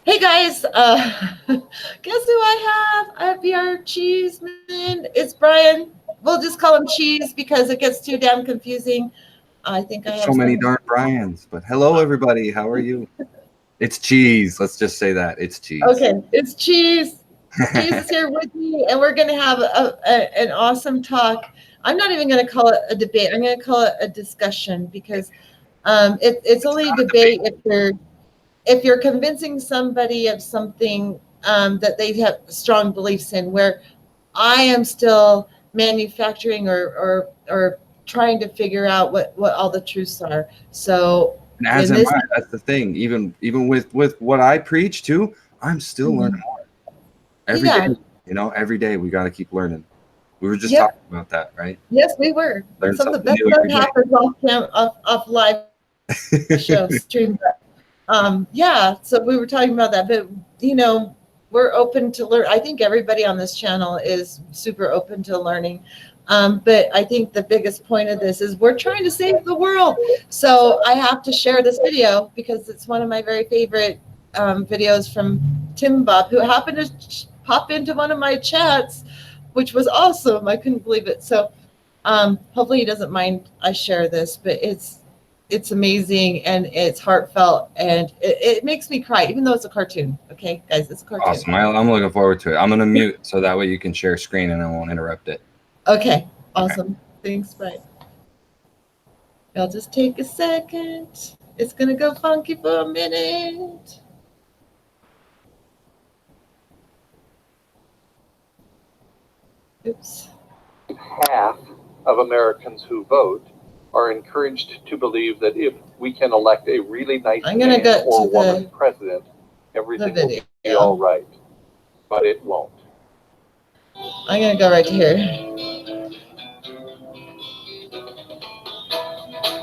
Hey guys, guess who I have? I have your Cheese man. It's Brian. We'll just call him Cheese because it gets too damn confusing. I think I There's have so many some. darn Brians. But hello, everybody. How are you? It's Cheese. Let's just say that. It's Cheese. Okay, it's Cheese. Cheese is here with me, and we're going to have an awesome talk. I'm not even going to call it a debate. I'm going to call it a discussion because it's It's only a not a debate. debate if you're convincing somebody of something that they have strong beliefs in. Where I am still manufacturing or trying to figure out what all the truths are. So And as in am this, I. That's the thing. Even with what I preach too, I'm still learning Mhm. more. Every day, Yeah, every day we got to keep learning. We were just yep, talking about that, right? yes, we were. Learn Some of the something best new stuff every day. happens off live show stream. Yeah, so we were talking about that, but you know, we're open to learn. I think everybody on this channel is super open to learning. But I think the biggest point of this is we're trying to save the world. So I have to share this video because it's one of my very favorite videos from Tim Bob, who happened to pop into one of my chats, which was awesome. I couldn't believe it. So hopefully he doesn't mind I share this, but it's amazing and it's heartfelt and it makes me cry, even though it's a cartoon. Okay, guys, it's a cartoon. Awesome. I'm looking forward to it. I'm gonna mute so that way you can share screen and I won't interrupt it. Okay, Okay. awesome. Thanks, bye. I'll just take a second. It's gonna go funky for a minute. Oops. Half of Americans who vote are encouraged to believe that if we can elect a really nice I'm gonna man go or to woman president, the everything will be video. all right. But it won't. I'm gonna go right to here.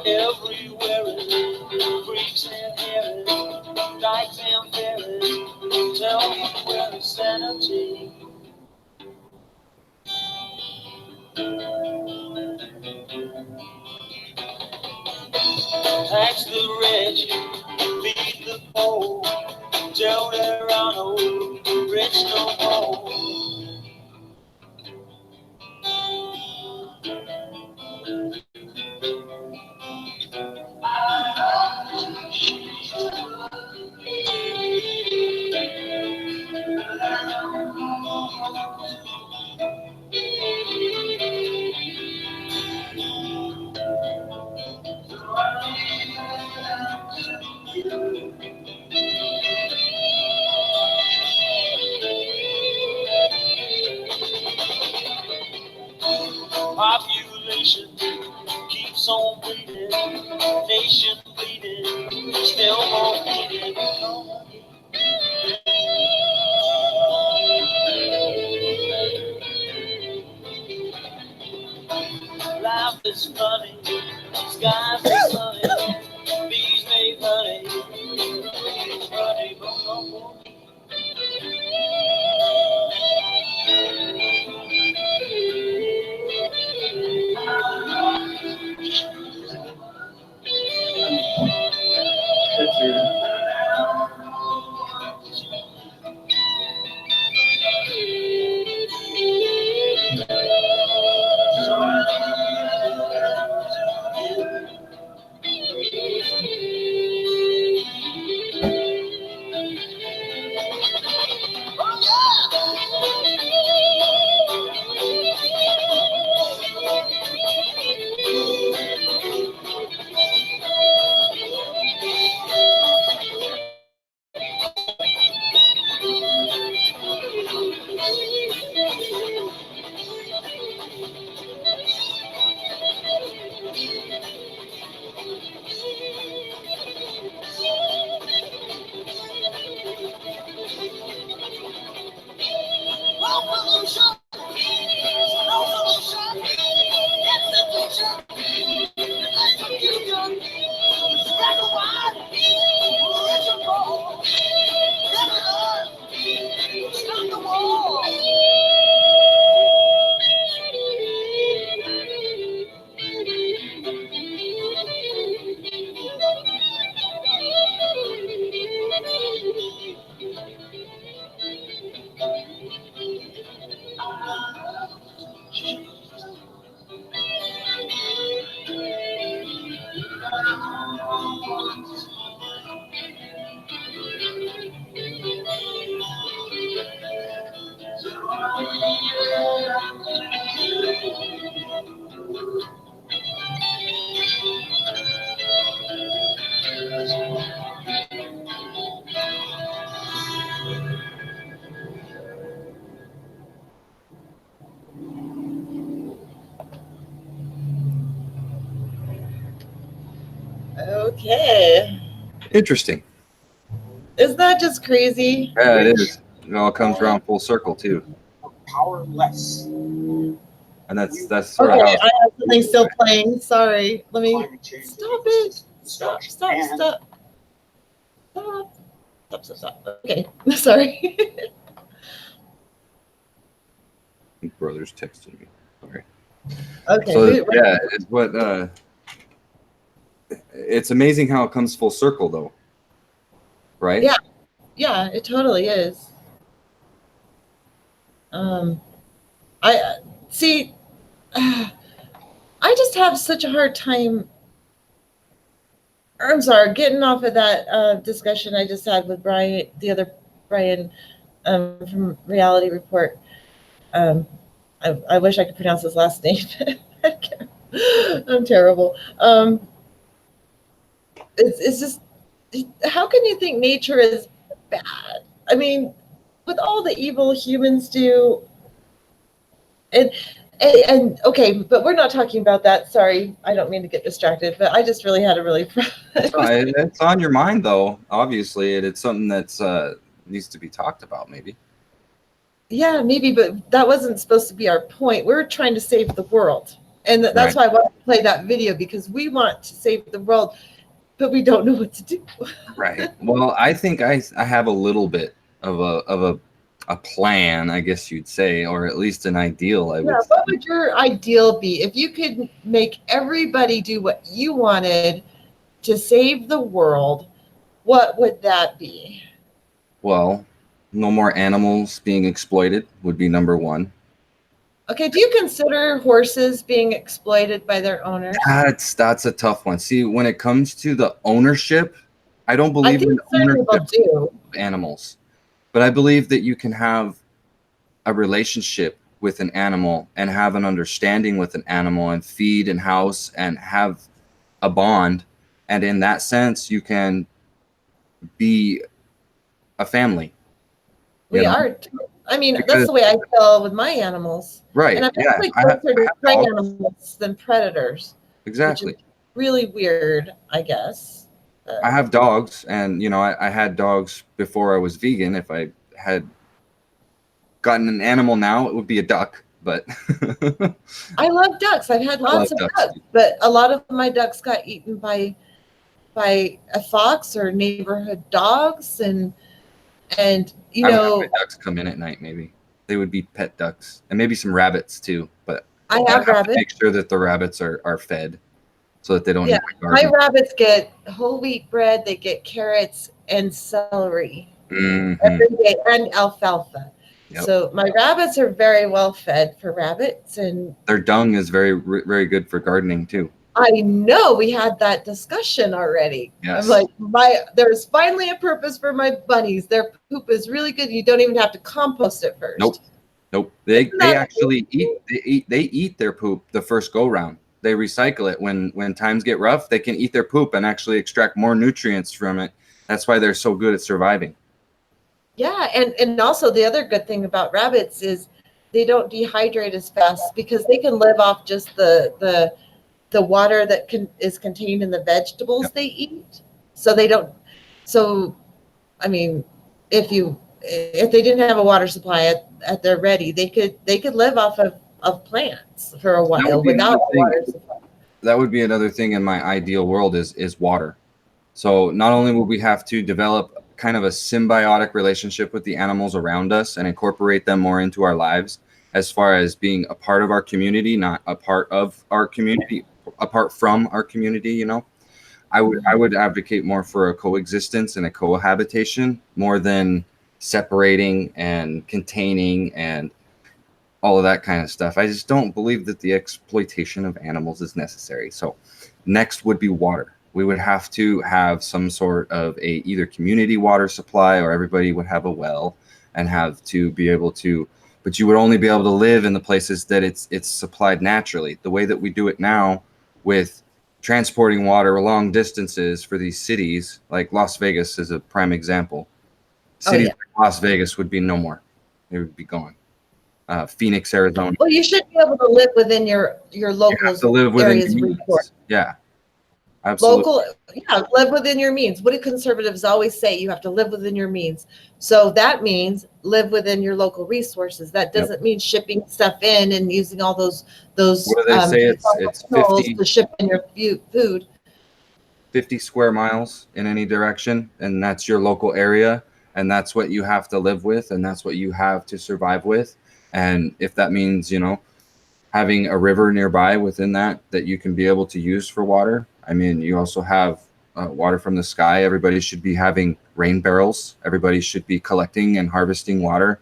Everywhere it creeps and hairs, dykes and ferries. Tell me where is sanity? Tax the rich, feed the poor. Tell there are no rich no more. Population keeps on bleeding, nation bleeding, still more bleeding. Life is funny, skies are sunny, bees make honey, honey, but no more. Okay. Interesting. Isn't that just crazy? Yeah, it is. It all comes around full circle too, Powerless. and that's sort Okay, of how. I have something still playing. Sorry. Let me Climate change stop it. Stop. and Stop. Okay. Sorry. Brother's texting me. Sorry. Okay. So yeah, it's what. It's amazing how it comes full circle, though. Right? Yeah. Yeah, it totally is. I see. I just have such a hard time. I'm sorry, getting off of that discussion I just had with Brian, the other Brian from Reality Report. I wish I could pronounce his last name. I'm terrible. It's just, how can you think nature is bad? I mean, with all the evil humans do, and okay, but we're not talking about that. Sorry, I don't mean to get distracted, but I just really had a really. It's on your mind, though. Obviously, it's something that's needs to be talked about, maybe. Yeah, maybe, but that wasn't supposed to be our point. We're trying to save the world, and that's why I want to play that video, because we want to save the world, but we don't know what to do. Right. Well, I think I have a little bit of a plan, I guess you'd say, or at least an ideal. I would. Yeah, what would your ideal be if you could make everybody do what you wanted to save the world? What would that be? Well, no more animals being exploited would be number one. Okay, do you consider horses being exploited by their owners? That's a tough one. See, when it comes to the ownership, I don't I believe in think certain people ownership do. of animals, but I believe that you can have a relationship with an animal and have an understanding with an animal and feed and house and have a bond, and in that sense, you can be a family. We are. I mean, that's the way I feel with my animals. Right. And I'm Yeah. actually closer to prey animals than predators. Exactly. Which is really weird, I guess. I have dogs, and I had dogs before I was vegan. If I had gotten an animal now, it would be a duck. But I love ducks. I've had lots of ducks, but a lot of my ducks got eaten by a fox or neighborhood dogs, and I would have my ducks come in at night. Maybe they would be pet ducks, and maybe some rabbits too. But I have rabbits. To make sure that the rabbits are fed, so that they don't. Yeah, my rabbits get whole wheat bread. They get carrots and celery every day, and alfalfa. Yep. So my rabbits are very well fed for rabbits, and their dung is very, very good for gardening too. I know, we had that discussion already. Yes. I'm like, there's finally a purpose for my bunnies. Their poop is really good. You don't even have to compost it first. Nope. They actually eat their poop the first go round. They recycle it when times get rough. They can eat their poop and actually extract more nutrients from it. That's why they're so good at surviving. Yeah, and also the other good thing about rabbits is they don't dehydrate as fast, because they can live off just the water that is contained in the vegetables they eat. So they don't. So, I mean, if they didn't have a water supply at their ready, they could live off of plants for a while without a water supply. That would be another thing in my ideal world is water. So not only would we have to develop kind of a symbiotic relationship with the animals around us and incorporate them more into our lives, as far as being a part of our community, not a part of our community, apart from our community, I would advocate more for a coexistence and a cohabitation more than separating and containing and all of that kind of stuff. I just don't believe that the exploitation of animals is necessary. So next would be water. We would have to have some sort of either community water supply, or everybody would have a well and have to be able to, but you would only be able to live in the places that it's supplied naturally. The way that we do it now with transporting water long distances for these cities, like Las Vegas is a prime example. Cities like Las Vegas would be no more. They would be gone. Phoenix, Arizona. Well, you should be able to live within your local to live within areas. Yeah. Absolutely. Local, yeah, live within your means. What do conservatives always say? You have to live within your means. So that means live within your local resources. That doesn't mean shipping stuff in and using all those What do they say? It's tools 50, to ship in your food. 50 square miles in any direction, and that's your local area, and that's what you have to live with, and that's what you have to survive with. And if that means, you know, having a river nearby within that you can be able to use for water. I mean, you also have water from the sky. Everybody should be having rain barrels. Everybody should be collecting and harvesting water.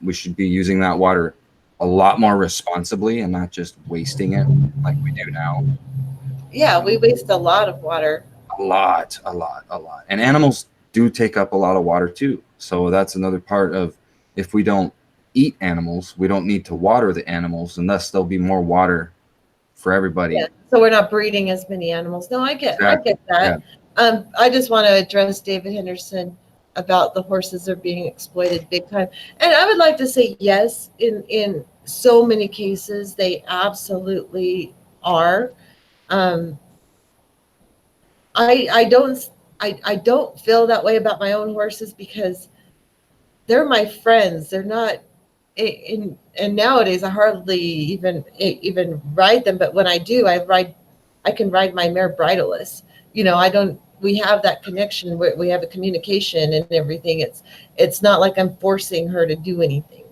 We should be using that water a lot more responsibly and not just wasting it like we do now. Yeah, we waste a lot of water. A lot. And animals do take up a lot of water too. So that's another part of, if we don't eat animals, we don't need to water the animals, and thus there'll be more water for everybody. Yeah, so we're not breeding as many animals. No, I get that. Yeah. I just want to address David Henderson about the horses are being exploited big time. And I would like to say yes, in so many cases they absolutely are. I don't feel that way about my own horses because they're my friends. They're not and nowadays I hardly even ride them, but when I do, I can ride my mare bridleless. You know, we have that connection where we have a communication and everything. It's not like I'm forcing her to do anything.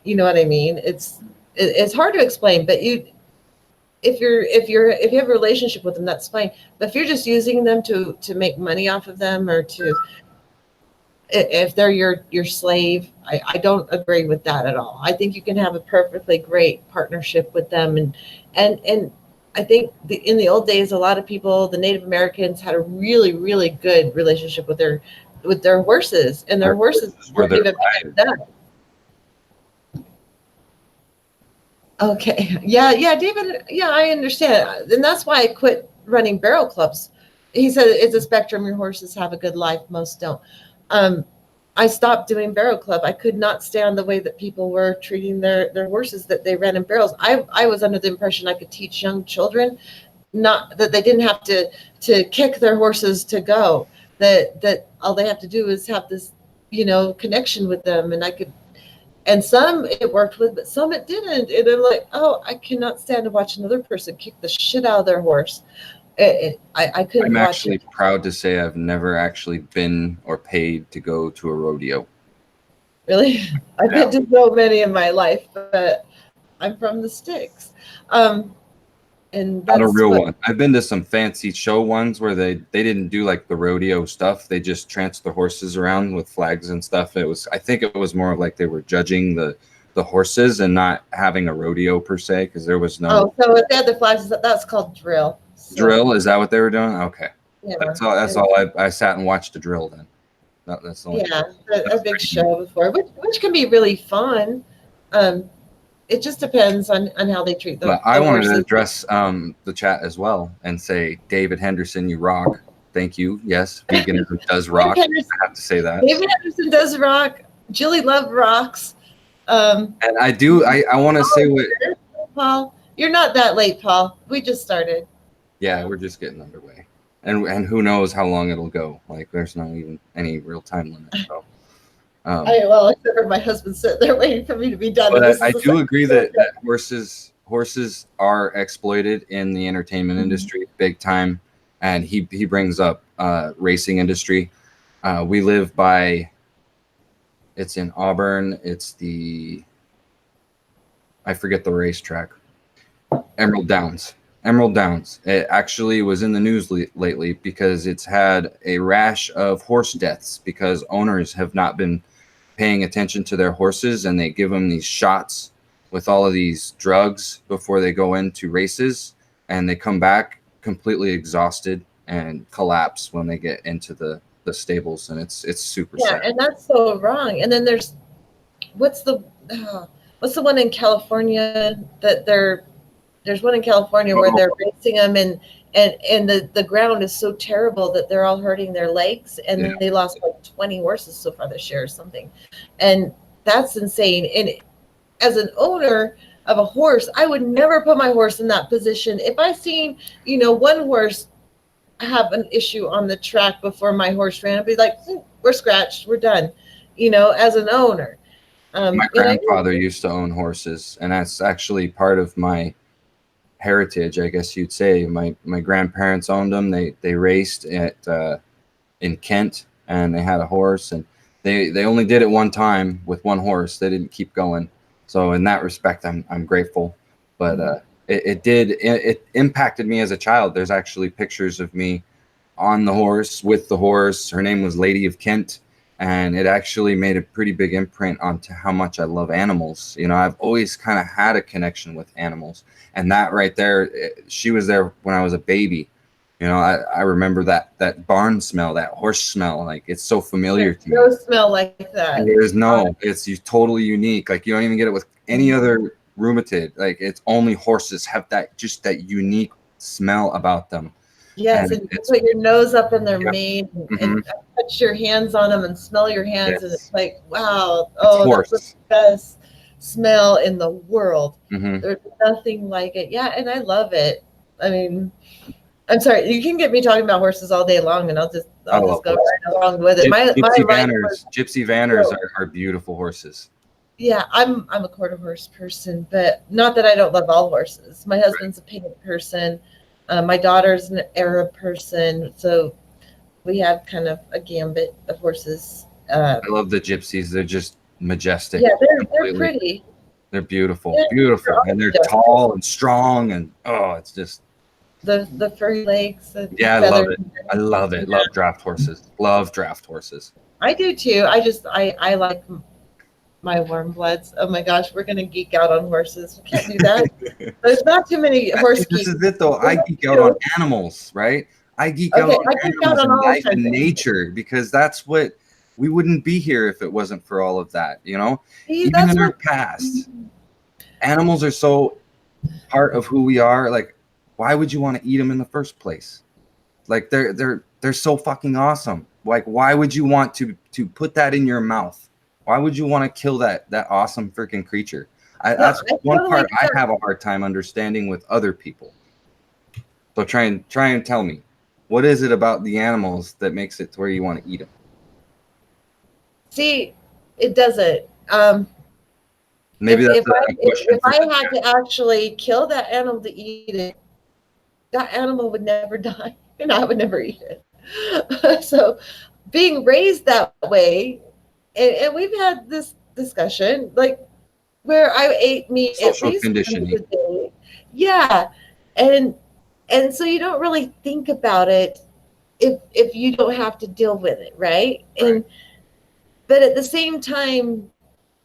You know what I mean? It's hard to explain, but if you have a relationship with them, that's fine. But if you're just using them to make money off of them, or if they're your slave, I don't agree with that at all. I think you can have a perfectly great partnership with them, and I think in the old days, a lot of people, the Native Americans, had a really, really good relationship with their horses, and their horses were weren't even their done. Okay, yeah, David, yeah, I understand, and that's why I quit running barrel clubs. He said it's a spectrum. Your horses have a good life, most don't. I stopped doing barrel club. I could not stand the way that people were treating their horses that they ran in barrels. I was under the impression I could teach young children, not that they didn't have to kick their horses to go, that all they have to do is have this, connection with them. And some it worked with, but some it didn't. And I'm like, oh, I cannot stand to watch another person kick the shit out of their horse. I couldn't. I'm watch actually it. proud to say I've never actually been or paid to go to a rodeo. Really, I've been to so many in my life, but I'm from the sticks, and that's not a real one. I've been to some fancy show ones where they didn't do like the rodeo stuff. They just tranced the horses around with flags and stuff. I think it was more of like they were judging the horses and not having a rodeo per se, because there was no. Oh, so if they had the flags, that's called drill. So, drill, is that what they were doing? Okay, yeah, that's all. I sat and watched a drill then. That's the only. Yeah, a big show before, which can be really fun. It just depends on how they treat them. But I wanted to address the chat as well and say, David Henderson, you rock. Thank you. Yes, veganism does rock. I have to say that. David Henderson does rock. Julie Love rocks. And I do. I want to say what. Paul, you're not that late, Paul. We just started. Yeah, we're just getting underway, and who knows how long it'll go. Like, there's not even any real time limit. So. Except for my husband sitting there waiting for me to be done. But I do agree that horses are exploited in the entertainment industry big time, and he brings up racing industry. We live by. It's in Auburn. It's I forget the racetrack. Emerald Downs. It actually was in the news lately because it's had a rash of horse deaths because owners have not been paying attention to their horses, and they give them these shots with all of these drugs before they go into races, and they come back completely exhausted and collapse when they get into the stables, and it's super sad. And that's so wrong. And then there's what's the one in California that there's one in California where they're racing them, and the ground is so terrible that they're all hurting their legs, and then they lost like 20 horses so far this year or something, and that's insane. And as an owner of a horse, I would never put my horse in that position. If I seen one horse have an issue on the track before my horse ran. I'd be like, we're scratched, we're done, as an owner. My grandfather used to own horses, and that's actually part of my heritage, I guess you'd say. My grandparents owned them. They raced at in Kent, and they had a horse, and they only did it one time with one horse. They didn't keep going. So in that respect, I'm grateful. But it impacted me as a child. There's actually pictures of me on the horse, with the horse. Her name was Lady of Kent, and it actually made a pretty big imprint onto how much I love animals. I've always kind of had a connection with animals, and that right there, she was there when I was a baby. I remember that barn smell, that horse smell. Like, it's so familiar to me. No smell like that. It's totally unique. Like, you don't even get it with any other ruminant. Like, it's only horses have that unique smell about them. Yes, and you put your nose up in their mane and touch your hands on them and smell your hands, and it's like, wow, that's the best smell in the world. There's nothing like it. Yeah, and I love it. I mean, I'm sorry, you can get me talking about horses all day long, and I'll just go right along with it. Gypsy Vanners are beautiful horses. Yeah, I'm a quarter horse person, but not that I don't love all horses. My husband's a painted person. My daughter's an Arab person, so we have kind of a gambit of horses. I love the gypsies. They're just majestic. Yeah, they're pretty. They're beautiful, beautiful, and they're tall and strong, and it's just the furry legs. I love it. I love it. Love draft horses. Love draft horses. I do too. I like my warm bloods. Oh my gosh, we're gonna geek out on horses. We can't do that. There's not too many horse geeks. This is it though. I geek out on animals, right? I geek out on animals and life and nature, because that's what we wouldn't be here if it wasn't for all of that. Even in our past, animals are so part of who we are. Like, why would you want to eat them in the first place? Like, they're so fucking awesome. Like, why would you want to put that in your mouth? Why would you want to kill that awesome freaking creature? That's one part I have a hard time understanding with other people. So try and tell me, what is it about the animals that makes it to where you want to eat them? See, it doesn't. Maybe that's a question. If I had to actually kill that animal to eat it, that animal would never die, and I would never eat it. So, being raised that way. And we've had this discussion, like, where I ate meat social at least conditioning. once a day. Yeah, and so you don't really think about it if you don't have to deal with it, right? But at the same time,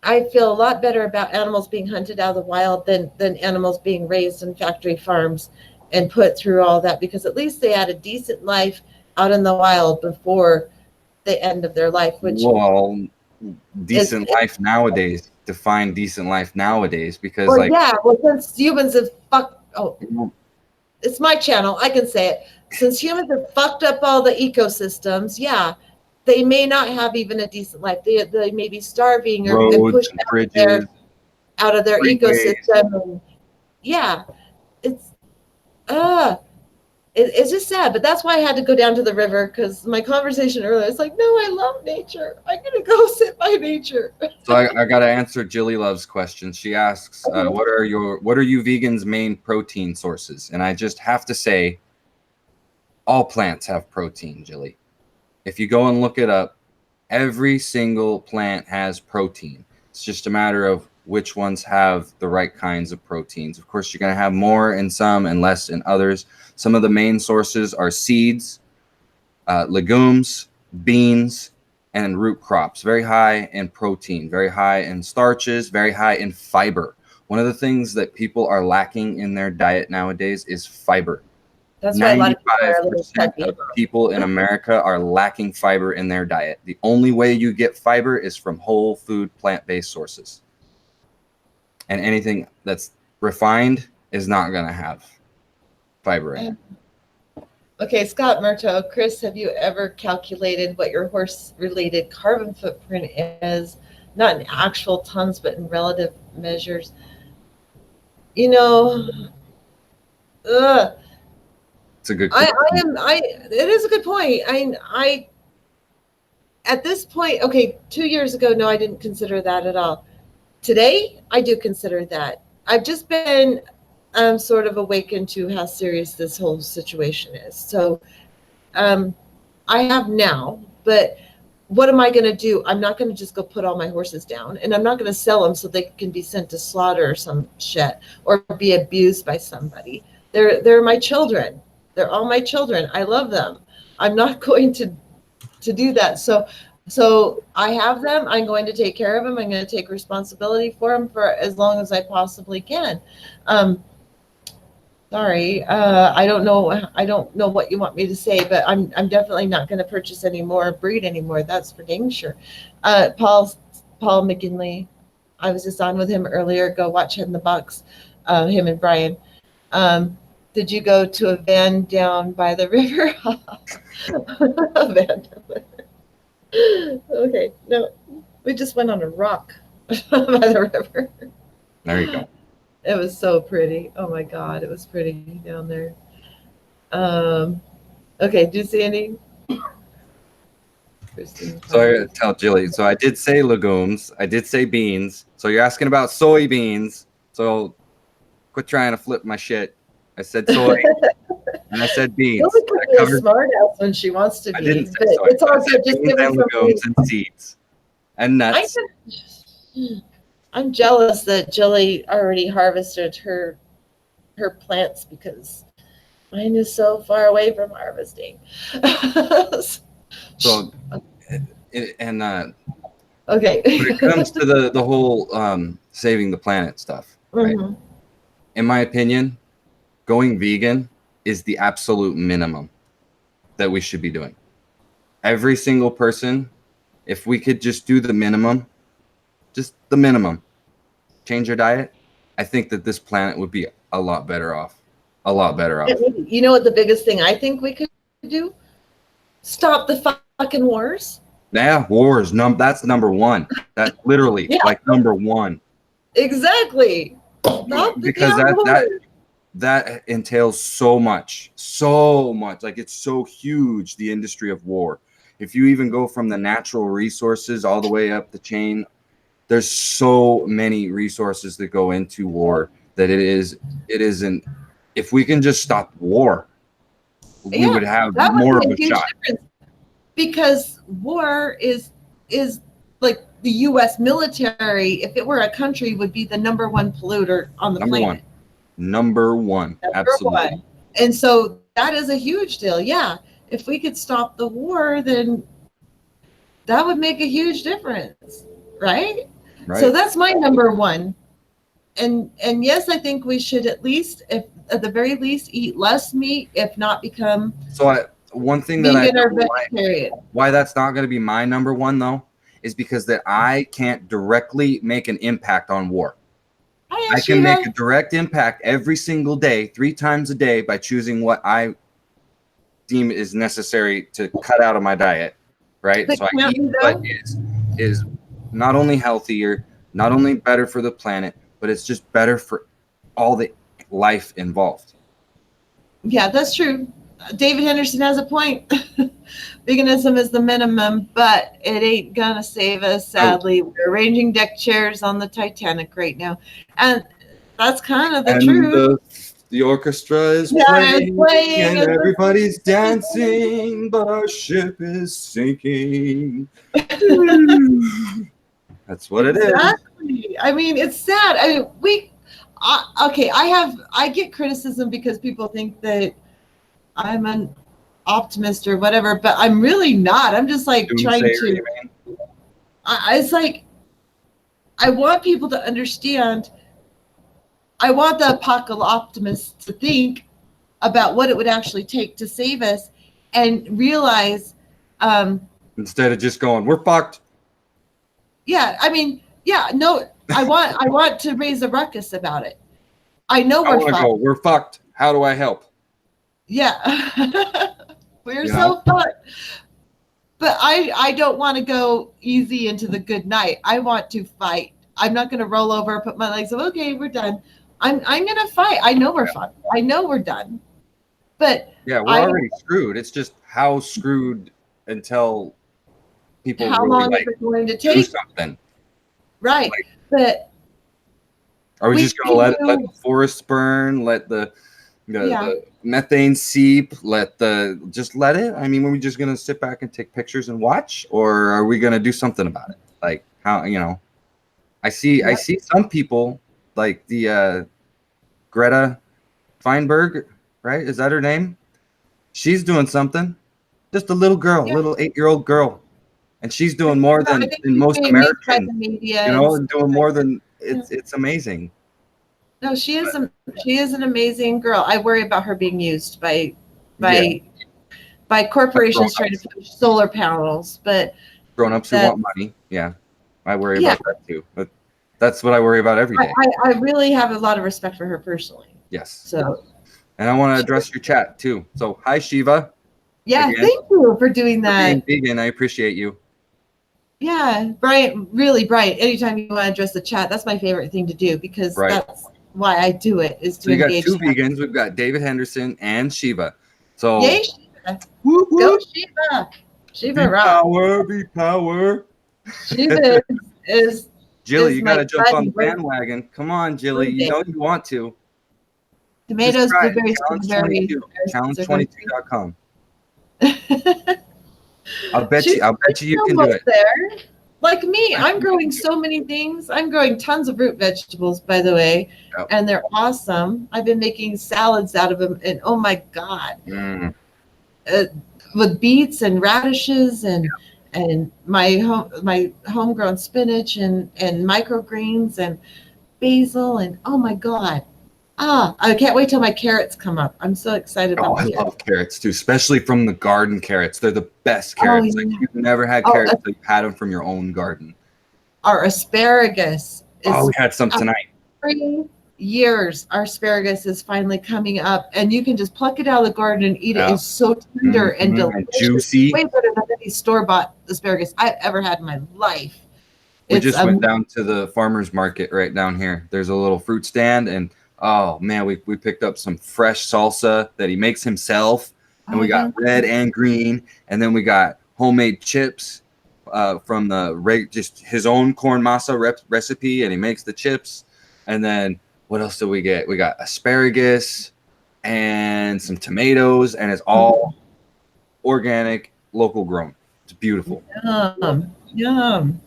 I feel a lot better about animals being hunted out of the wild than animals being raised in factory farms and put through all that, because at least they had a decent life out in the wild before the end of their life, which decent life nowadays. Define decent life nowadays, because since humans have it's my channel, I can say it. Since humans have fucked up all the ecosystems, they may not have even a decent life. They may be starving or pushed out of their ecosystem. It's just sad, but that's why I had to go down to the river, because my conversation earlier, it's like, no, I love nature. I'm going to go sit by nature. So I got to answer Jilly Love's question. She asks, what are you vegans' main protein sources? And I just have to say, all plants have protein, Jilly. If you go and look it up, every single plant has protein. It's just a matter of which ones have the right kinds of proteins. Of course, you're going to have more in some and less in others. Some of the main sources are seeds, legumes, beans, and root crops. Very high in protein, very high in starches, very high in fiber. One of the things that people are lacking in their diet nowadays is fiber. That's why 95% of people in America are lacking fiber in their diet. The only way you get fiber is from whole food, plant-based sources. And anything that's refined is not going to have fiber in it. Okay, Scott Murto, Chris, have you ever calculated what your horse-related carbon footprint is? Not in actual tons, but in relative measures. It's a good it is a good point. I at this point, okay, 2 years ago, no, I didn't consider that at all. Today, I do consider that. I've just been sort of awakened to how serious this whole situation is. So I have now, but what am I going to do? I'm not going to just go put all my horses down, and I'm not going to sell them so they can be sent to slaughter or some shit or be abused by somebody. They're my children. They're all my children. I love them. I'm not going to do that. So I have them. I'm going to take care of them. I'm going to take responsibility for them for as long as I possibly can. Sorry, I don't know what you want me to say, but I'm definitely not going to purchase any more breed anymore. That's for dang sure. Paul McGinley, I was just on with him earlier. Go watch Head in the Box, him and Brian. Did you go to a van down by the river? A van down there. Okay, no, we just went on a rock by the river. There you go. It was so pretty. Oh my God, it was pretty down there. Okay, do you see any? So I gotta tell Jilly. So I did say legumes. I did say beans. So you're asking about soybeans. So quit trying to flip my shit. I said soy, and I said beans. She'll become a smart ass when she wants to be. I didn't say but soy. it's all I said good. Just beans give and me legumes and seeds and nuts. I'm jealous that Jilly already harvested her plants because mine is so far away from harvesting. So, okay. when it comes to the whole saving the planet stuff, right? Mm-hmm. In my opinion, going vegan is the absolute minimum that we should be doing. Every single person, if we could just do the minimum, just the minimum, change your diet, I think that this planet would be a lot better off. A lot better off. You know what the biggest thing I think we could do? Stop the fucking wars. Yeah, wars. That's number one. That's literally like number one. Exactly. Because that entails so much. Like it's so huge, the industry of war. If you even go from the natural resources all the way up the chain, there's so many resources that go into war that it isn't. If we can just stop war, we would have more of a shot. Difference. Because war is like the U.S. military, if it were a country, would be the number one polluter on the planet. Number one. Absolutely. And so that is a huge deal. Yeah. If we could stop the war, then that would make a huge difference. Right? So that's my number one. And yes, I think we should at least, if at the very least, eat less meat, if not become one thing that why that's not going to be my number one though is because that I can't directly make an impact on war. I can make a direct impact every single day, 3 times a day, by choosing what I deem is necessary to cut out of my diet, right? So I eat what is not only healthier, not only better for the planet, but it's just better for all the life involved. Yeah, that's true. David Henderson has a point. Veganism is the minimum, but it ain't gonna save us, sadly. We're arranging deck chairs on the Titanic right now. And that's kind of the truth. The orchestra is playing and everybody's dancing, but our ship is sinking. That's what it is. I mean, it's sad. I mean, I get criticism because people think that I'm an optimist or whatever, but I'm really not. I'm just like trying to. It's like I want people to understand. I want the apocalyptimists to think about what it would actually take to save us, and realize. Instead of just going, we're fucked. Yeah, I mean, no. I want to raise a ruckus about it. I know we're fucked. We're fucked. How do I help? Yeah, we're so fucked. But I don't want to go easy into the good night. I want to fight. I'm not going to roll over, put my legs up. Okay, we're done. I'm going to fight. I know we're fucked. I know we're done. But Yeah, we're already screwed. It's just how screwed until people how really long like is it going to do take? something. Right. Like, But are we we just gonna can let do- the forest burn, let the Yeah. the methane seep, just let it? I mean, are we just gonna sit back and take pictures and watch, or are we gonna do something about it? Like how I see Yep. some people like the Greta Feinberg, right? Is that her name? She's doing something. Just a little girl, Yeah. little 8-year-old girl, and she's doing more I than think than she's most being used by Americans. the media You and know, stuff and doing like more than that. it's amazing. No, she is an amazing girl. I worry about her being used by Yeah. corporations trying to push solar panels, but Grown-ups who want money. Yeah, I worry Yeah. about that too. But that's what I worry about every day. I really have a lot of respect for her personally. Yes. So And I want to address your chat too. So hi Shiva. yeah, Again, thank you for doing for being that. vegan. I appreciate you. Yeah, Brian, really, Brian. Anytime you want to address the chat, that's my favorite thing to do because Right. that's why I do it, is to So you got engage. two vegans. We've got David Henderson and Shiva. So Yay, Shiva. whoop, Go whoop. Shiva. Be Shiva rock. power, be power. Shiva is Jilly, is you my got to jump on the buddy. bandwagon. Come on, Jilly. You know you want to. Tomatoes, Just try it. blueberries, Challenge strawberries. 22. Challenge22.com. She's I'll bet you can do almost it. there. Like me, I'm growing so many things. I'm growing tons of root vegetables, by the way, Yep. and they're awesome. I've been making salads out of them, and oh my god, with beets and radishes and my homegrown spinach and microgreens and basil, and oh my god, I can't wait till my carrots come up. I'm so excited Oh, about I carrots. love carrots too, especially from the garden carrots. They're the best carrots. yeah. Like you've never had Oh, carrots, but you've had them from your own garden. Our asparagus is Oh, we had some tonight. 3 years. Our asparagus is finally coming up, and you can just pluck it out of the garden and eat it. Yeah. It's so tender and Mhm, delicious. and juicy. Way better than any store-bought asparagus I've ever had in my life. We just went down to the farmer's market right down here. There's a little fruit stand, and oh man, we picked up some fresh salsa that he makes himself, and we got red and green, and then we got homemade chips from just his own corn masa recipe, and he makes the chips. And then what else did we get? We got asparagus and some tomatoes, and it's all organic, local grown. It's beautiful. Yum.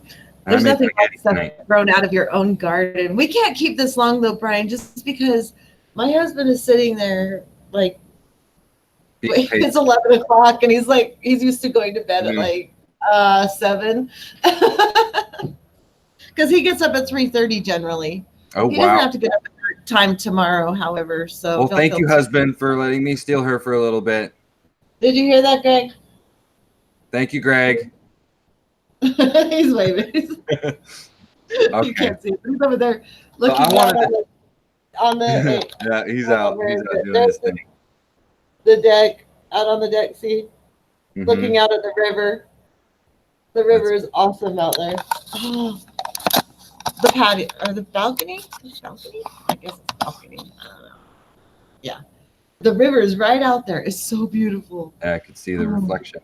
And There's I made nothing like spaghetti stuff tonight. grown out of your own garden. We can't keep this long though, Brian, just because my husband is sitting there like it's 11 o'clock, and he's used to going to bed at like 7 because he gets up at 3:30 generally. Oh, he doesn't wow. have to get up at time tomorrow, however. So Well, thank you, husband, for letting me steal her for a little bit. Did you hear that, Greg? Thank you, Greg. He's waving. Okay. You can't see him. He's over there looking I wanted down on the yeah, he's out. He's out doing his thing. the deck, out on the deck, see, looking out at the river. The river is awesome out there. Oh, the patio or the balcony? Balcony? I guess it's balcony. I don't know. Yeah. The river is right out there. It's so beautiful. Yeah, I could see the reflection.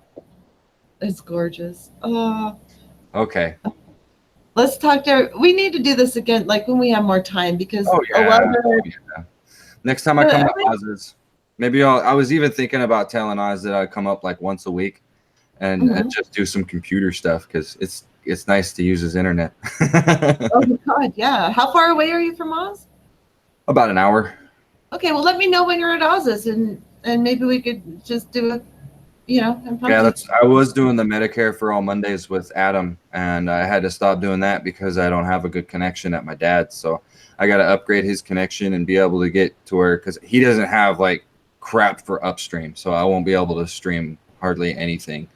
It's gorgeous. Oh. Okay. Let's talk to. We need to do this again, like when we have more time, because Yeah. Next time I come to Oz's, maybe I was even thinking about telling Oz that I'd come up like once a week and just do some computer stuff because it's nice to use his internet. Oh my God, yeah. How far away are you from Oz? About an hour. Okay, well, let me know when you're at Oz's, and maybe we could just do a, Yeah, I was doing the Medicare for All Mondays with Adam, and I had to stop doing that because I don't have a good connection at my dad's. So I got to upgrade his connection and be able to get to where, because he doesn't have like crap for upstream, so I won't be able to stream hardly anything.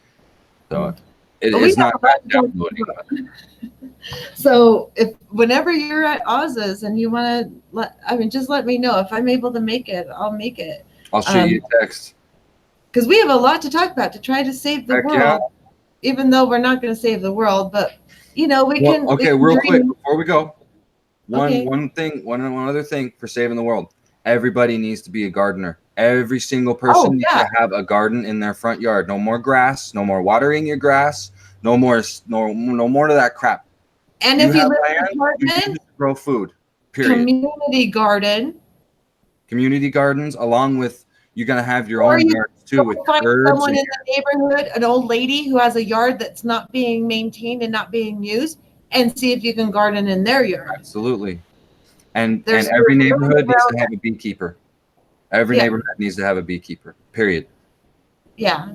So it's not bad downloading. So whenever you're at Oz's and you want to, just let me know. If I'm able to make it, I'll make it. I'll shoot you a text. Because we have a lot to talk about to try to save the world, even though we're not going to save the world. But, we can. Okay, real quick before we go. One Okay. other thing for saving the world. Everybody needs to be a gardener. Every single person needs to have a garden in their front yard. No more grass, no more watering your grass, no more of that crap. And if you live in an land, you apartment, need to grow food. Period. community garden. Community gardens, along with you're gonna have your Or own you gardens too with find herbs. someone in the neighborhood, an old lady who has a yard that's not being maintained and not being used, and see if you can garden in their yard. Absolutely. And There's every neighborhood needs to around have a beekeeper. Every Yeah. neighborhood needs to have a beekeeper. Period. Yeah.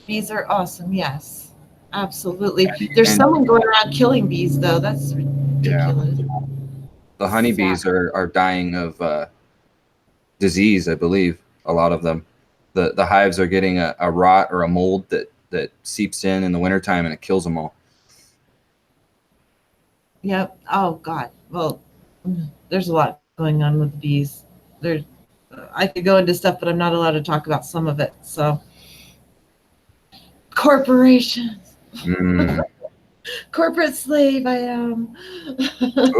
Bees are awesome. Yes, absolutely. And- There's and- someone going around killing bees, though. That's ridiculous. The honeybees are dying of disease, I believe. A lot of them. The hives are getting a rot or a mold that seeps in the wintertime and it kills them all. Yep. Oh God. Well, there's a lot going on with bees. There's, I could go into stuff, but I'm not allowed to talk about some of it. So, corporations, corporate slave. I am.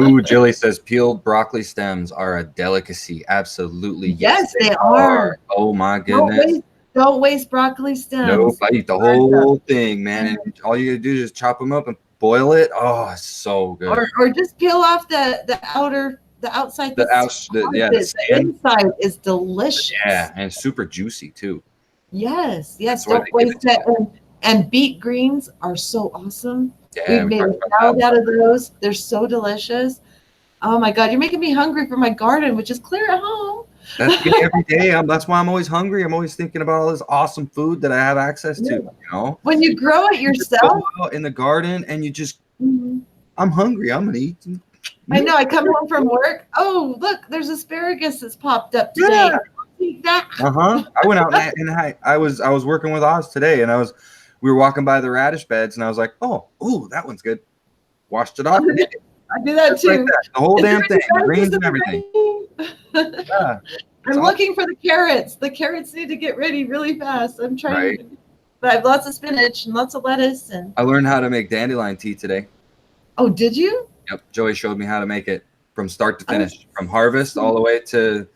Ooh, Jilly says peeled broccoli stems are a delicacy. Absolutely. Yes, they are. Oh my goodness. Don't waste broccoli stems. Nope, I eat the whole thing, man. And all you gotta do is just chop them up and boil it. Oh, it's so good. Or just peel off the outside. The inside is delicious. Yeah, and it's super juicy too. Yes. That's why Don't they give waste it to that. And beet greens are so awesome. Yeah, We've made a salad out of those. They're so delicious. Oh my God, you're making me hungry for my garden, which is clear at home. That's me every day. That's why I'm always hungry. I'm always thinking about all this awesome food that I have access to. You know, when you grow it yourself out in the garden, and you just, mm-hmm. I'm hungry. I'm gonna eat. I know. I come home from work. Oh, look, there's asparagus that's popped up today. Yeah. Eat that. I went out and I was working with Oz today, and we were walking by the radish beds, and I was like, ooh, that one's good. Washed it off. I do that too. Like that. The whole damn thing, the greens and everything. Yeah. I'm looking for the carrots. The carrots need to get ready really fast. I'm trying. Right. But I have lots of spinach and lots of lettuce and. I learned how to make dandelion tea today. Oh, did you? Yep. Joey showed me how to make it from start to finish, from harvest all the way to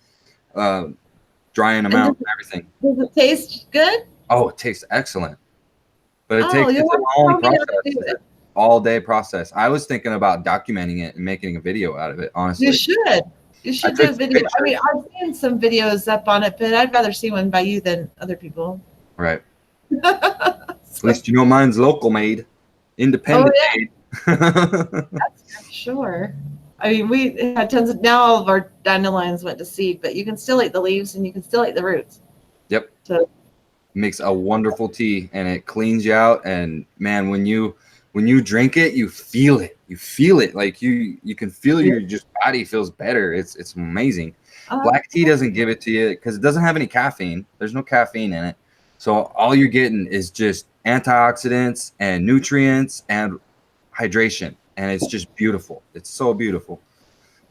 drying them out and everything. Does it taste good? Oh, it tastes excellent. But it's a tell long me how to process. do it. All day process. I was thinking about documenting it and making a video out of it, honestly. You should. You should do a video. I mean, I've seen some videos up on it, but I'd rather see one by you than other people. Right. At least you know mine's local made, independent made. That's for sure. I mean, we had tons of, now all of our dandelions went to seed, but you can still eat the leaves and you can still eat the roots. Yep. So makes a wonderful tea, and it cleans you out. And man, when you drink it, you feel it. You feel it. Like you can feel your just body feels better. It's amazing. Black tea doesn't give it to you because it doesn't have any caffeine. There's no caffeine in it. So all you're getting is just antioxidants and nutrients and hydration. And it's just beautiful. It's so beautiful.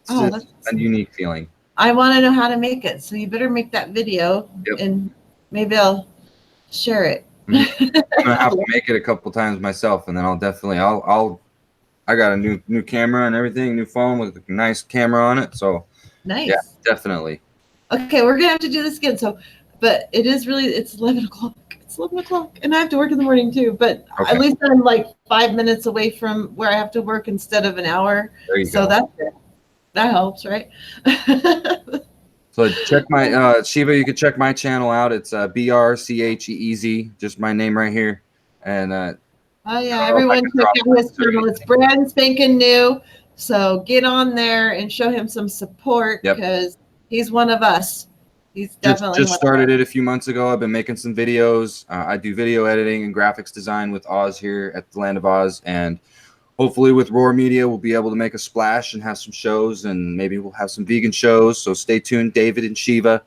It's just a unique feeling. I want to know how to make it. So you better make that video and maybe I'll share it. I'm gonna have to make it a couple times myself, and then I'll definitely I got a new camera and everything, new phone with a nice camera on it. So nice. Yeah, definitely. Okay, we're gonna have to do this again. So, but it's 11 o'clock. It's 11 o'clock, and I have to work in the morning too. But at least I'm like 5 minutes away from where I have to work instead of an hour. There you go. That helps, right? So check my Shiva. You can check my channel out. It's BRCHEEZ, just my name right here. And oh yeah, everyone check out his channel. It's brand spanking new. So get on there and show him some support because he's one of us. He's definitely just started it a few months ago. I've been making some videos. I do video editing and graphics design with Oz here at the Land of Oz, and hopefully with Roar Media, we'll be able to make a splash and have some shows, and maybe we'll have some vegan shows. So stay tuned, David and Shiva.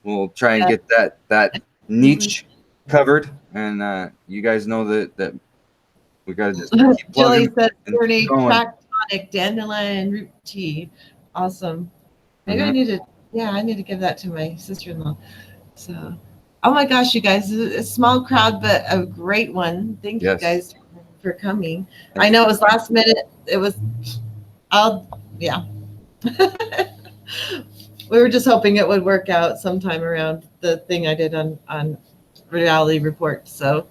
We'll try and get that niche covered, and you guys know that we got to just keep plugging. Julie said, "Journey Tractonic Dandelion Root Tea, awesome." Maybe I need to give that to my sister-in-law. So, oh my gosh, you guys, a small crowd, but a great one. Thank you guys for coming. I know it was last minute. It was, We were just hoping it would work out sometime around the thing I did on Reality Report. So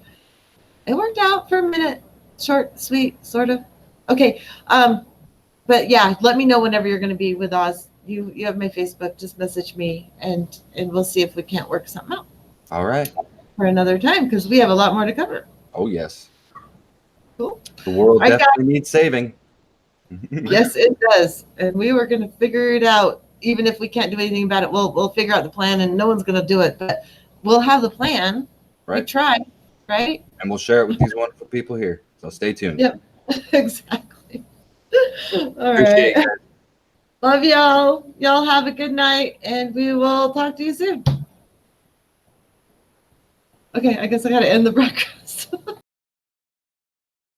it worked out for a minute. Short, sweet, sort of. Okay. But yeah, let me know whenever you're going to be with Oz. You have my Facebook. Just message me, and we'll see if we can't work something out All right. for another time, because we have a lot more to cover. Oh, yes. Cool. The world I got- definitely needs saving. Yes, it does. And we were going to figure it out. Even if we can't do anything about it, we'll figure out the plan, and no one's going to do it. But we'll have the plan. We Right. tried, right? And we'll share it with these wonderful people here. So stay tuned. Yep. Exactly. All Appreciate right. it. Love y'all. Y'all have a good night, and we will talk to you soon. Okay, I guess I got to end the broadcast.